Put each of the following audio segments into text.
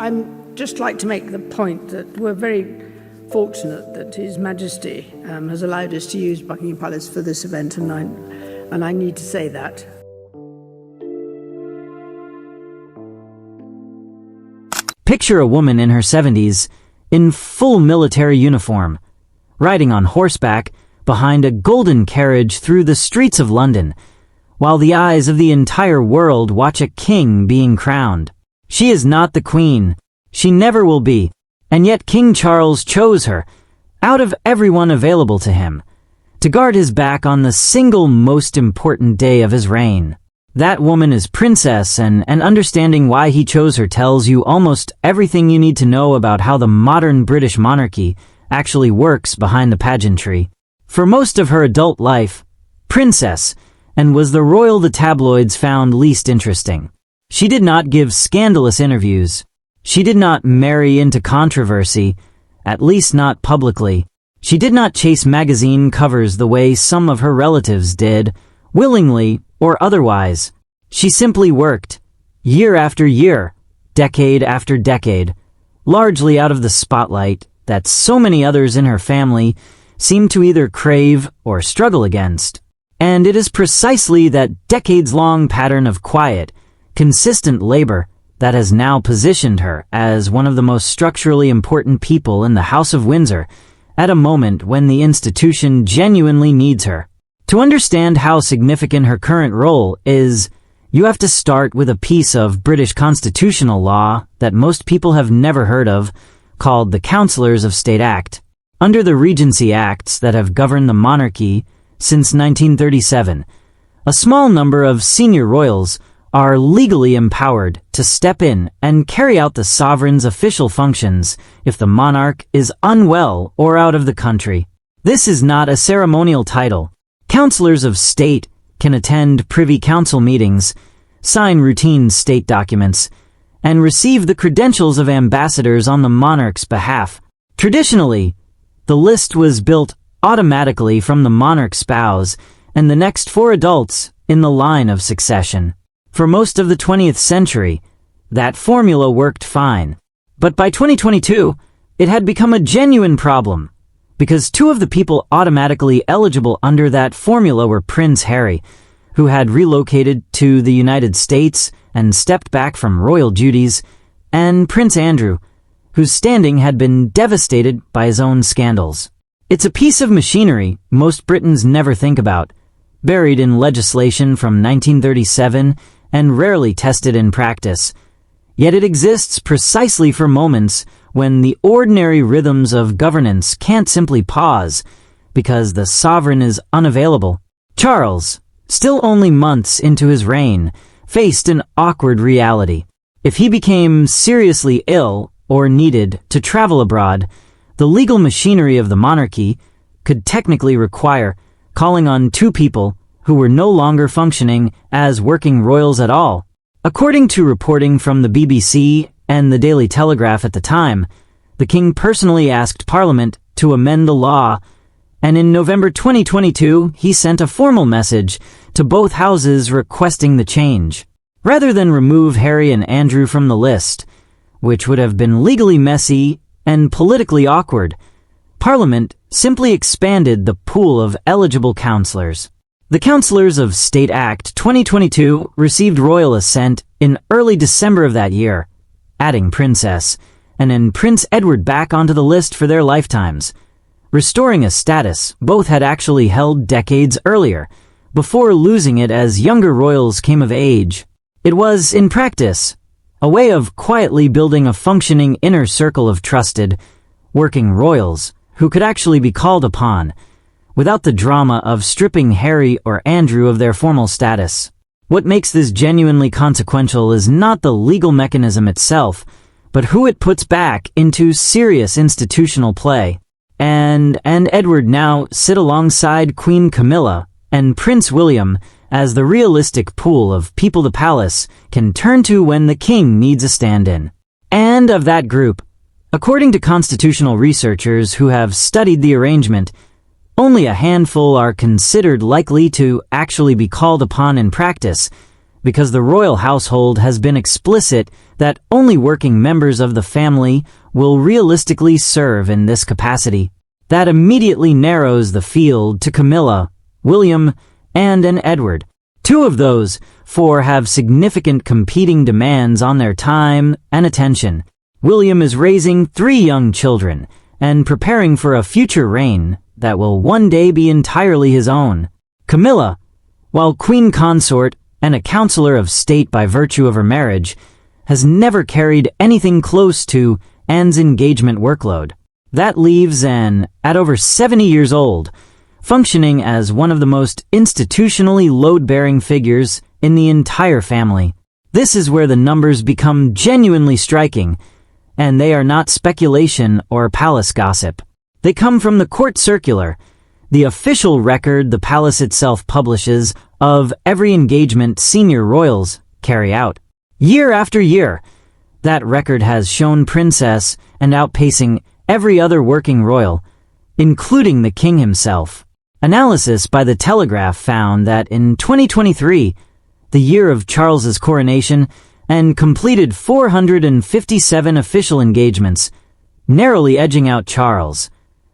I'd just like to make the point that we're very fortunate that His Majesty has allowed us to use Buckingham Palace for this event, and I need to say that. Picture a woman in her 70s, in full military uniform, riding on horseback behind a golden carriage through the streets of London, while the eyes of the entire world watch a king being crowned. She is not the queen. She never will be. And yet King Charles chose her, out of everyone available to him, to guard his back on the single most important day of his reign. That woman is Princess, and understanding why he chose her tells you almost everything you need to know about how the modern British monarchy actually works behind the pageantry. For most of her adult life, Princess, and was the royal the tabloids found least interesting. She did not give scandalous interviews. She did not marry into controversy, at least not publicly. She did not chase magazine covers the way some of her relatives did, willingly or otherwise. She simply worked, year after year, decade after decade, largely out of the spotlight that so many others in her family seemed to either crave or struggle against. And it is precisely that decades-long pattern of quiet, consistent labor that has now positioned her as one of the most structurally important people in the House of Windsor at a moment when the institution genuinely needs her. To understand how significant her current role is, you have to start with a piece of British constitutional law that most people have never heard of, called the Counsellors of State Act. Under the Regency Acts that have governed the monarchy since 1937, a small number of senior royals are legally empowered to step in and carry out the sovereign's official functions if the monarch is unwell or out of the country. This is not a ceremonial title. Counsellors of State can attend Privy Council meetings, sign routine state documents, and receive the credentials of ambassadors on the monarch's behalf. Traditionally, the list was built automatically from the monarch's spouse and the next 4 adults in the line of succession. For most of the 20th century, that formula worked fine. But by 2022, it had become a genuine problem, because 2 of the people automatically eligible under that formula were Prince Harry, who had relocated to the United States and stepped back from royal duties, and Prince Andrew, whose standing had been devastated by his own scandals. It's a piece of machinery most Britons never think about, buried in legislation from 1937 and rarely tested in practice. Yet it exists precisely for moments when the ordinary rhythms of governance can't simply pause because the sovereign is unavailable. Charles, still only months into his reign, faced an awkward reality. If he became seriously ill or needed to travel abroad, the legal machinery of the monarchy could technically require calling on 2 people who were no longer functioning as working royals at all. According to reporting from the BBC and the Daily Telegraph at the time, the king personally asked Parliament to amend the law, and in November 2022 he sent a formal message to both houses requesting the change. Rather than remove Harry and Andrew from the list, which would have been legally messy and politically awkward, Parliament simply expanded the pool of eligible councillors. The Counsellors of State Act 2022 received royal assent in early December of that year, adding Princess and then Prince Edward back onto the list for their lifetimes, restoring a status both had actually held decades earlier, before losing it as younger royals came of age. It was, in practice, a way of quietly building a functioning inner circle of trusted, working royals who could actually be called upon, without the drama of stripping Harry or Andrew of their formal status. What makes this genuinely consequential is not the legal mechanism itself, but who it puts back into serious institutional play. And Edward now sit alongside Queen Camilla and Prince William as the realistic pool of people the palace can turn to when the king needs a stand-in. And of that group, according to constitutional researchers who have studied the arrangement, only a handful are considered likely to actually be called upon in practice, because the royal household has been explicit that only working members of the family will realistically serve in this capacity. That immediately narrows the field to Camilla, William, and an Edward. Two of those four have significant competing demands on their time and attention. William is raising 3 young children and preparing for a future reign that will one day be entirely his own. Camilla, while queen consort and a counselor of state by virtue of her marriage, has never carried anything close to Anne's engagement workload. That leaves Anne, at over 70 years old, functioning as one of the most institutionally load-bearing figures in the entire family. This is where the numbers become genuinely striking, and they are not speculation or palace gossip. They come from the court circular, the official record the palace itself publishes of every engagement senior royals carry out. Year after year, that record has shown Princess and outpacing every other working royal, including the king himself. Analysis by the Telegraph found that in 2023, the year of Charles's coronation, and completed 457 official engagements, narrowly edging out Charles,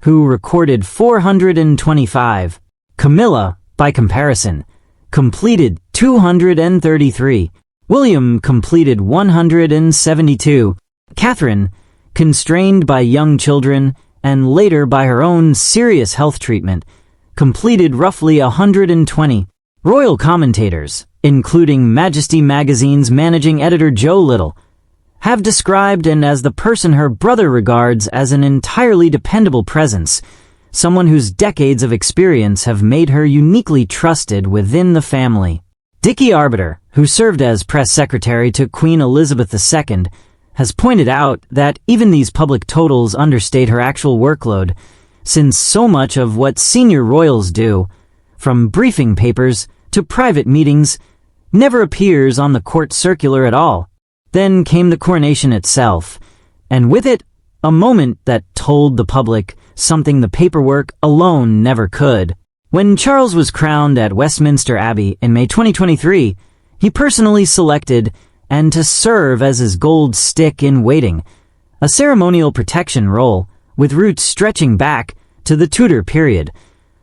who recorded 425. Camilla, by comparison, completed 233. William completed 172. Catherine, constrained by young children and later by her own serious health treatment, completed roughly 120. Royal commentators, including Majesty magazine's managing editor Joe Little, have described Anne as the person her brother regards as an entirely dependable presence, someone whose decades of experience have made her uniquely trusted within the family. Dickie Arbiter, who served as press secretary to Queen Elizabeth II, has pointed out that even these public totals understate her actual workload, since so much of what senior royals do, from briefing papers to private meetings, never appears on the court circular at all. Then came the coronation itself, and with it, a moment that told the public something the paperwork alone never could. When Charles was crowned at Westminster Abbey in May 2023, he personally selected and to serve as his gold stick in waiting, a ceremonial protection role with roots stretching back to the Tudor period,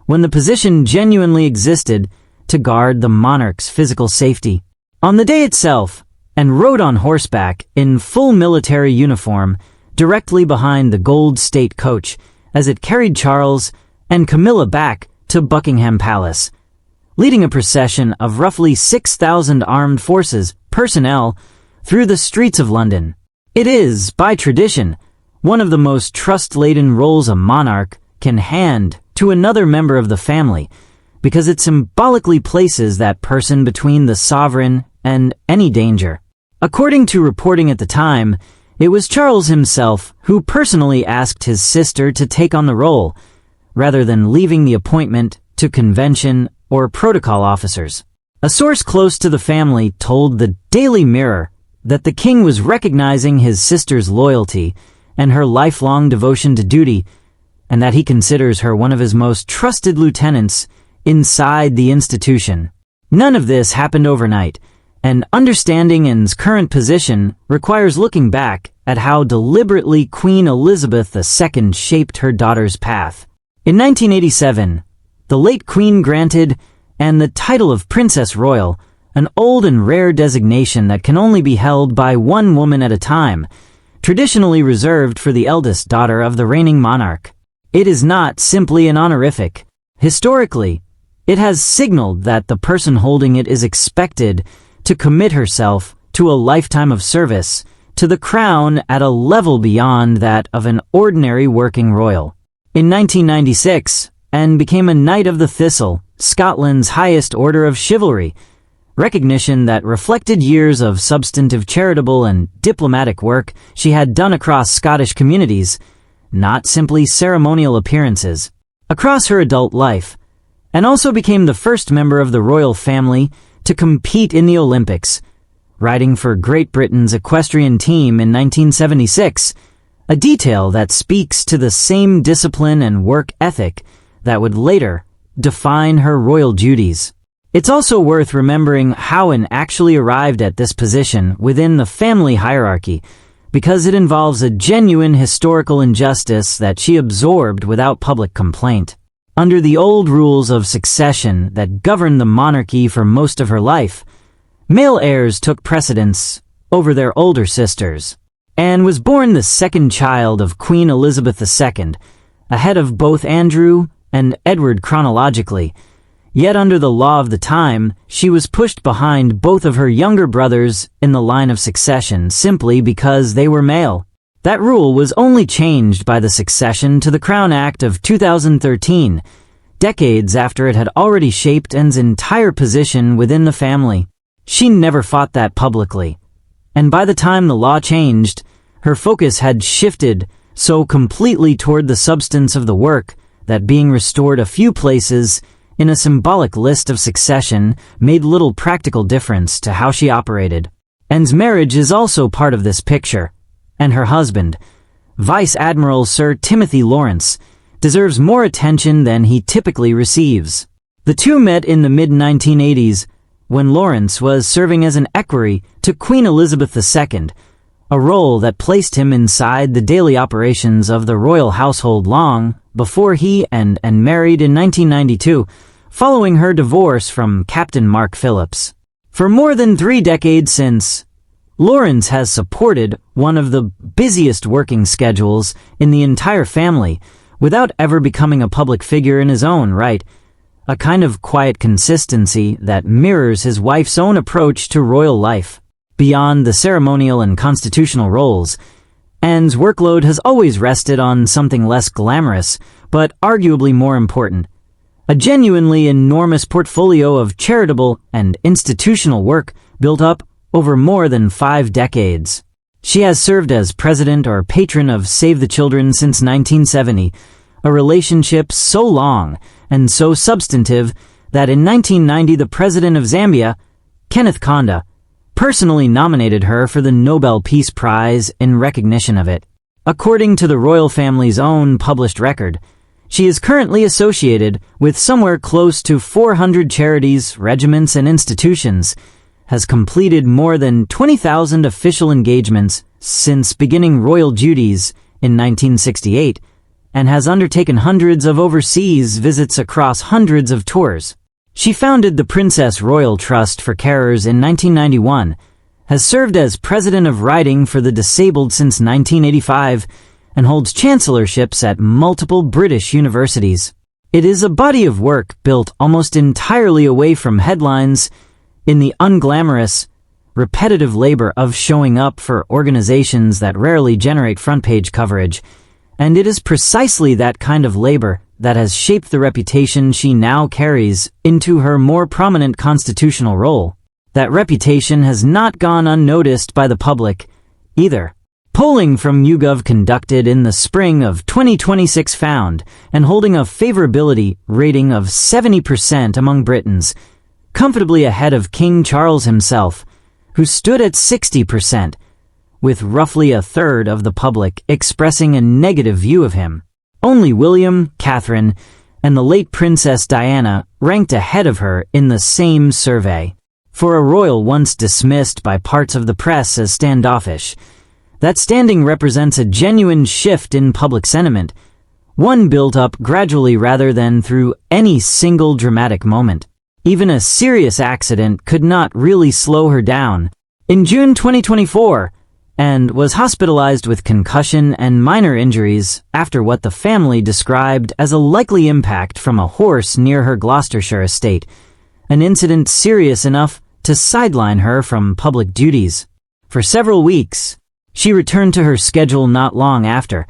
when the position genuinely existed to guard the monarch's physical safety. On the day itself, and rode on horseback in full military uniform directly behind the gold state coach as it carried Charles and Camilla back to Buckingham Palace, leading a procession of roughly 6,000 armed forces personnel through the streets of London. It is, by tradition, one of the most trust-laden roles a monarch can hand to another member of the family, because it symbolically places that person between the sovereign and any danger. According to reporting at the time, it was Charles himself who personally asked his sister to take on the role, rather than leaving the appointment to convention or protocol officers. A source close to the family told the Daily Mirror that the king was recognizing his sister's loyalty and her lifelong devotion to duty, and that he considers her one of his most trusted lieutenants inside the institution. None of this happened overnight, and understanding Anne's current position requires looking back at how deliberately Queen Elizabeth II shaped her daughter's path. In 1987, the late Queen granted Anne the title of Princess Royal, an old and rare designation that can only be held by one woman at a time, traditionally reserved for the eldest daughter of the reigning monarch. It is not simply an honorific. Historically, it has signaled that the person holding it is expected to commit herself to a lifetime of service to the crown at a level beyond that of an ordinary working royal. In 1996, Anne became a Knight of the Thistle, Scotland's highest order of chivalry, recognition that reflected years of substantive charitable and diplomatic work she had done across Scottish communities, not simply ceremonial appearances. Across her adult life, Anne also became the first member of the royal family to compete in the Olympics, riding for Great Britain's equestrian team in 1976, a detail that speaks to the same discipline and work ethic that would later define her royal duties. It's also worth remembering how Anne actually arrived at this position within the family hierarchy, because it involves a genuine historical injustice that she absorbed without public complaint. Under the old rules of succession that governed the monarchy for most of her life, male heirs took precedence over their older sisters. Anne was born the second child of Queen Elizabeth II, ahead of both Andrew and Edward chronologically, yet under the law of the time, she was pushed behind both of her younger brothers in the line of succession simply because they were male. That rule was only changed by the Succession to the Crown Act of 2013, decades after it had already shaped Anne's entire position within the family. She never fought that publicly, and by the time the law changed, her focus had shifted so completely toward the substance of the work that being restored a few places in a symbolic list of succession made little practical difference to how she operated. Anne's marriage is also part of this picture, and her husband, Vice Admiral Sir Timothy Lawrence, deserves more attention than he typically receives. The two met in the mid-1980s when Lawrence was serving as an equerry to Queen Elizabeth II, a role that placed him inside the daily operations of the royal household long before he and Anne married in 1992, following her divorce from Captain Mark Phillips. For more than 3 decades since, Lawrence has supported one of the busiest working schedules in the entire family without ever becoming a public figure in his own right, a kind of quiet consistency that mirrors his wife's own approach to royal life. Beyond the ceremonial and constitutional roles, Anne's workload has always rested on something less glamorous, but arguably more important: a genuinely enormous portfolio of charitable and institutional work built up over more than 5 decades. She has served as president or patron of Save the Children since 1970, a relationship so long and so substantive that in 1990 the president of Zambia, Kenneth Kaunda, personally nominated her for the Nobel Peace Prize in recognition of it. According to the royal family's own published record, she is currently associated with somewhere close to 400 charities, regiments, and institutions, has completed more than 20,000 official engagements since beginning royal duties in 1968, and has undertaken hundreds of overseas visits across hundreds of tours. She founded the Princess Royal Trust for Carers in 1991, has served as president of writing for the disabled since 1985, and holds chancellorships at multiple British universities. It is a body of work built almost entirely away from headlines, in the unglamorous, repetitive labor of showing up for organizations that rarely generate front-page coverage, and it is precisely that kind of labor that has shaped the reputation she now carries into her more prominent constitutional role. That reputation has not gone unnoticed by the public, either. Polling from YouGov conducted in the spring of 2026 found, and holding a favorability rating of 70% among Britons, comfortably ahead of King Charles himself, who stood at 60%, with roughly a third of the public expressing a negative view of him. Only William, Catherine, and the late Princess Diana ranked ahead of her in the same survey. For a royal once dismissed by parts of the press as standoffish, that standing represents a genuine shift in public sentiment, one built up gradually rather than through any single dramatic moment. Even a serious accident could not really slow her down. In June 2024, and was hospitalized with concussion and minor injuries after what the family described as a likely impact from a horse near her Gloucestershire estate, an incident serious enough to sideline her from public duties. For several weeks, she returned to her schedule not long after,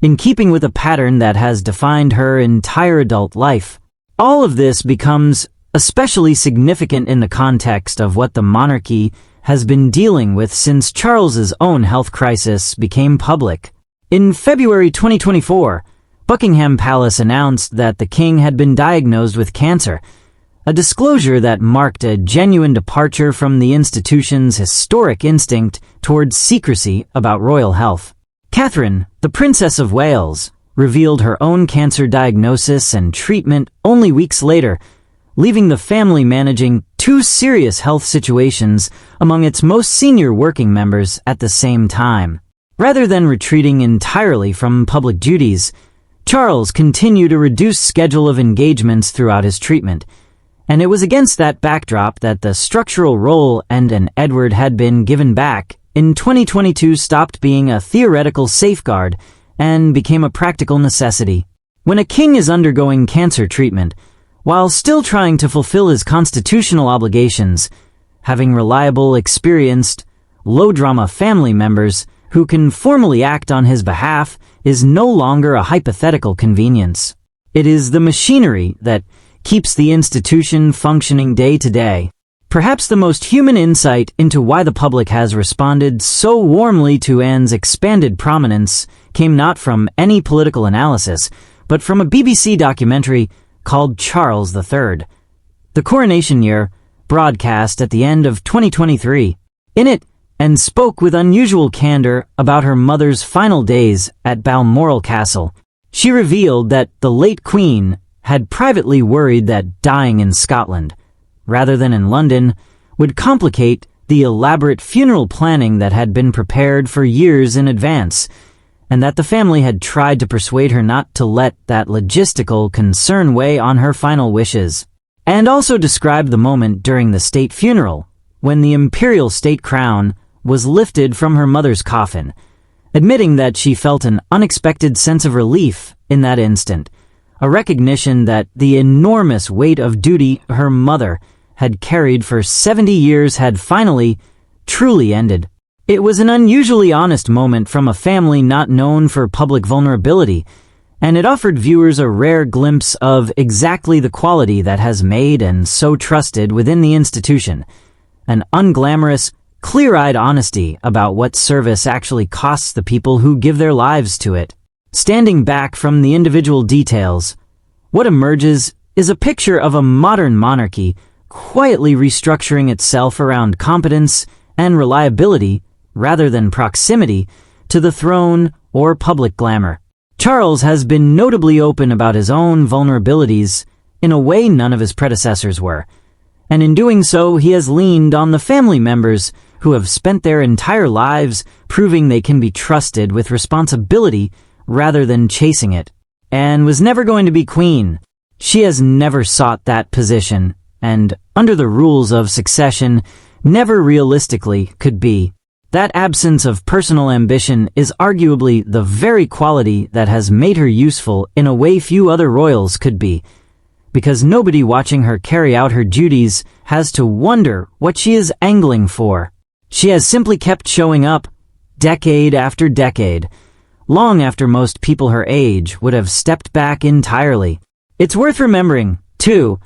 in keeping with a pattern that has defined her entire adult life. All of this becomes especially significant in the context of what the monarchy has been dealing with since Charles's own health crisis became public. In February 2024, Buckingham Palace announced that the king had been diagnosed with cancer, a disclosure that marked a genuine departure from the institution's historic instinct towards secrecy about royal health. Catherine, the Princess of Wales, revealed her own cancer diagnosis and treatment only weeks later, leaving the family managing two serious health situations among its most senior working members at the same time. Rather than retreating entirely from public duties, Charles continued a reduced schedule of engagements throughout his treatment, and it was against that backdrop that the structural role an Edward had been given back in 2022 stopped being a theoretical safeguard and became a practical necessity. When a king is undergoing cancer treatment, while still trying to fulfill his constitutional obligations, having reliable, experienced, low-drama family members who can formally act on his behalf is no longer a hypothetical convenience. It is the machinery that keeps the institution functioning day to day. Perhaps the most human insight into why the public has responded so warmly to Anne's expanded prominence came not from any political analysis, but from a BBC documentary called Charles III, the coronation year, broadcast at the end of 2023. In it, Anne spoke with unusual candor about her mother's final days at Balmoral Castle. She revealed that the late Queen had privately worried that dying in Scotland, rather than in London, would complicate the elaborate funeral planning that had been prepared for years in advance, and that the family had tried to persuade her not to let that logistical concern weigh on her final wishes. And also described the moment during the state funeral, when the imperial state crown was lifted from her mother's coffin, admitting that she felt an unexpected sense of relief in that instant, a recognition that the enormous weight of duty her mother had carried for 70 years had finally, truly ended. It was an unusually honest moment from a family not known for public vulnerability, and it offered viewers a rare glimpse of exactly the quality that has made and so trusted within the institution, an unglamorous, clear-eyed honesty about what service actually costs the people who give their lives to it. Standing back from the individual details, what emerges is a picture of a modern monarchy quietly restructuring itself around competence and reliability rather than proximity to the throne or public glamour. Charles has been notably open about his own vulnerabilities in a way none of his predecessors were, and in doing so he has leaned on the family members who have spent their entire lives proving they can be trusted with responsibility rather than chasing it. Anne was never going to be queen. She has never sought that position, and under the rules of succession, never realistically could be. That absence of personal ambition is arguably the very quality that has made her useful in a way few other royals could be, because nobody watching her carry out her duties has to wonder what she is angling for. She has simply kept showing up, decade after decade, long after most people her age would have stepped back entirely. It's worth remembering, too,